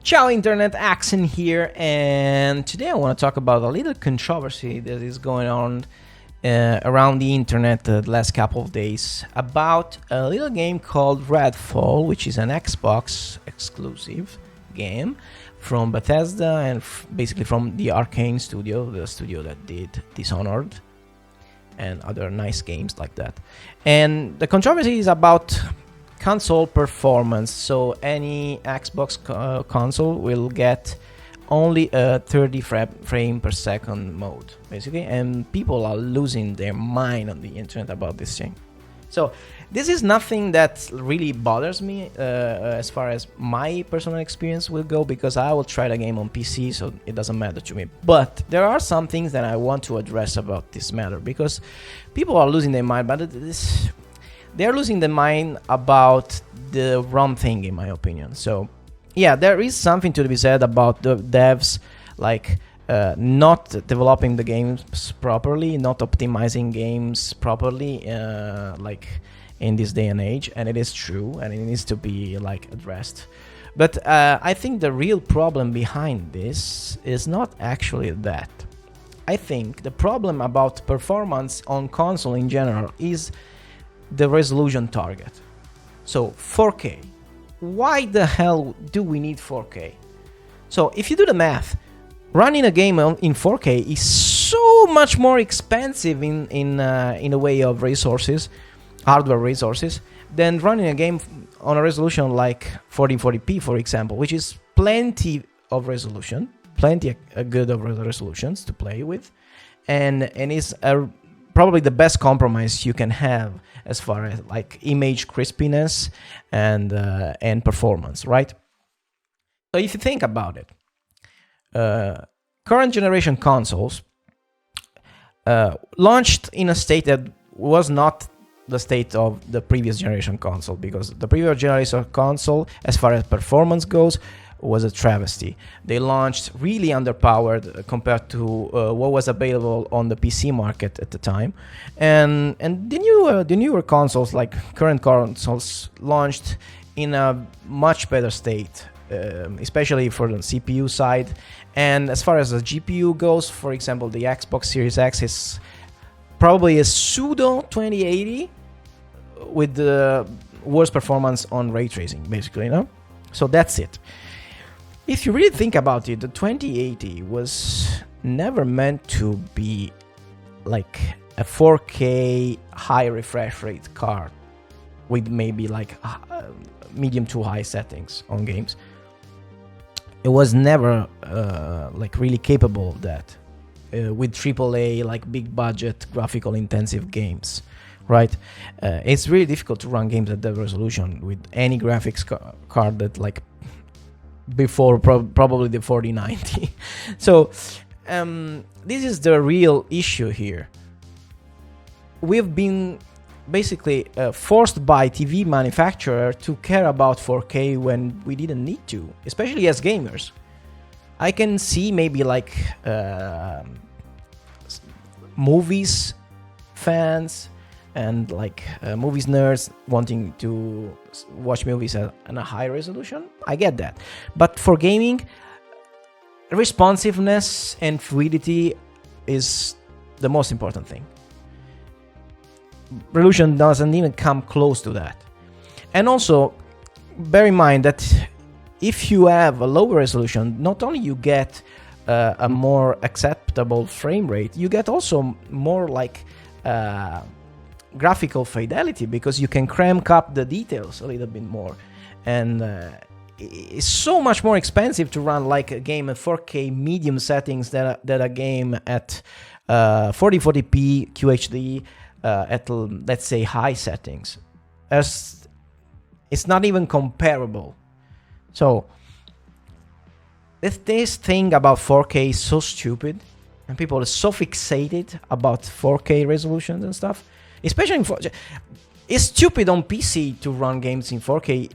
Ciao Internet, Axon here, and today I want to talk about a little controversy that is going on around the internet the last couple of days about a little game called Redfall, which is an Xbox exclusive game from Bethesda and basically from the Arcane studio, the studio that did Dishonored and other nice games like that. And the controversy is about console performance. So any Xbox console will get only a 30 frame per second mode, basically, and people are losing their mind on the internet about this thing. So this is nothing that really bothers me as far as my personal experience will go, because I will try the game on PC, so it doesn't matter to me. But there are some things that I want to address about this matter, because people are losing their mind, but they're losing their mind about the wrong thing, in my opinion. So yeah, there is something to be said about the devs not developing the games properly, not optimizing games properly, in this day and age, and it is true, and it needs to be addressed. But I think the real problem behind this is not actually that. I think the problem about performance on console in general is the resolution target. So 4K. Why the hell do we need 4K? So if you do the math, running a game in 4K is so much more expensive in a way of resources, hardware resources, than running a game on a resolution like 1440p, for example, which is plenty of resolution, plenty good of resolutions to play with, and is probably the best compromise you can have as far as image crispiness and performance, right? So if you think about it, current generation consoles launched in a state that was not the state of the previous generation console, because the previous generation console, as far as performance goes, was a travesty. They launched really underpowered compared to what was available on the PC market at the time, and the newer consoles, like current consoles, launched in a much better state, especially for the CPU side. And as far as the GPU goes, for example, the Xbox Series X is probably a pseudo 2080 with the worst performance on ray tracing, basically, you know? So that's it. If you really think about it, the 2080 was never meant to be like a 4K high refresh rate card with maybe medium to high settings on games. It was never really capable of that with AAA big budget graphical intensive games, right? It's really difficult to run games at that resolution with any graphics card that before probably the 4090. So this is the real issue here. We've been basically forced by TV manufacturer to care about 4K when we didn't need to, especially as gamers. I can see maybe movies fans and movies nerds wanting to watch movies at a high resolution. I get that. But for gaming, responsiveness and fluidity is the most important thing. Resolution doesn't even come close to that. And also, bear in mind that if you have a lower resolution, not only you get a more acceptable frame rate, you get also more graphical fidelity, because you can crank up the details a little bit more, and it's so much more expensive to run a game at 4K medium settings than a game at 4040p QHD at let's say high settings. It's not even comparable. So this thing about 4K is so stupid, and people are so fixated about 4K resolutions and stuff. Especially it's stupid on PC to run games in 4K.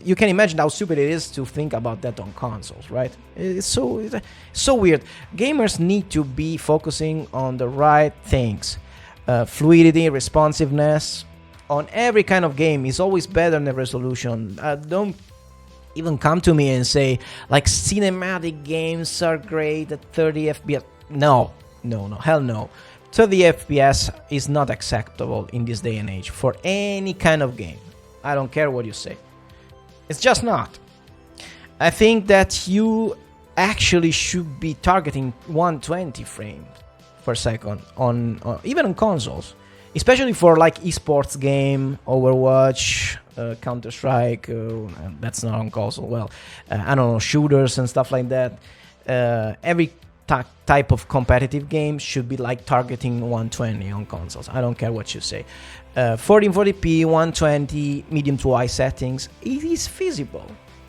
You can imagine how stupid it is to think about that on consoles, right? It's so weird. Gamers need to be focusing on the right things. Fluidity, responsiveness on every kind of game is always better than the resolution. Don't even come to me and say like cinematic games are great at 30 FPS. No, hell no. 30 FPS is not acceptable in this day and age for any kind of game. I don't care what you say. It's just not. I think that you actually should be targeting 120 frames per second on even on consoles, especially for like esports game, Overwatch, Counter-Strike. That's not on console. Well, I don't know, shooters and stuff like that. Every type of competitive game should be like targeting 120 on consoles. I don't care what you say. 1440p, 120, medium to high settings. It is feasible.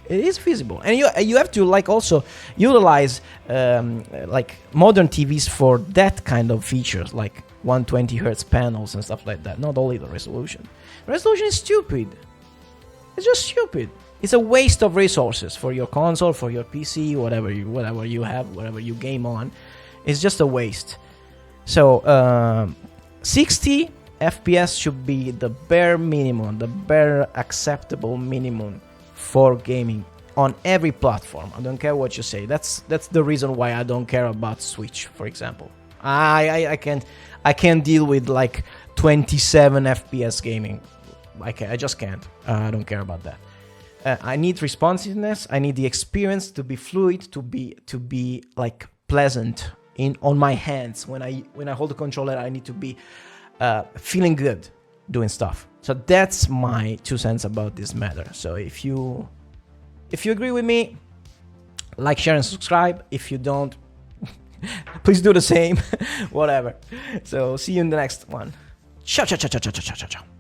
It is feasible, and you have to like also utilize like modern TVs for that kind of features, like 120 hertz panels and stuff like that. Not only the resolution. The resolution is stupid. It's just stupid. It's a waste of resources for your console, for your PC, whatever you have, whatever you game on. It's just a waste. So 60 FPS should be the bare minimum, the bare acceptable minimum for gaming on every platform. I don't care what you say. That's the reason why I don't care about Switch, for example. I can't deal with like 27 FPS gaming. I just can't. I don't care about that. I need responsiveness. I need the experience to be fluid, to be like pleasant on my hands. When I hold the controller, I need to be feeling good doing stuff. So that's my 2 cents about this matter. So if you agree with me, like, share, and subscribe. If you don't, please do the same. Whatever. So see you in the next one. Ciao, ciao, ciao, ciao, ciao, ciao, ciao, ciao.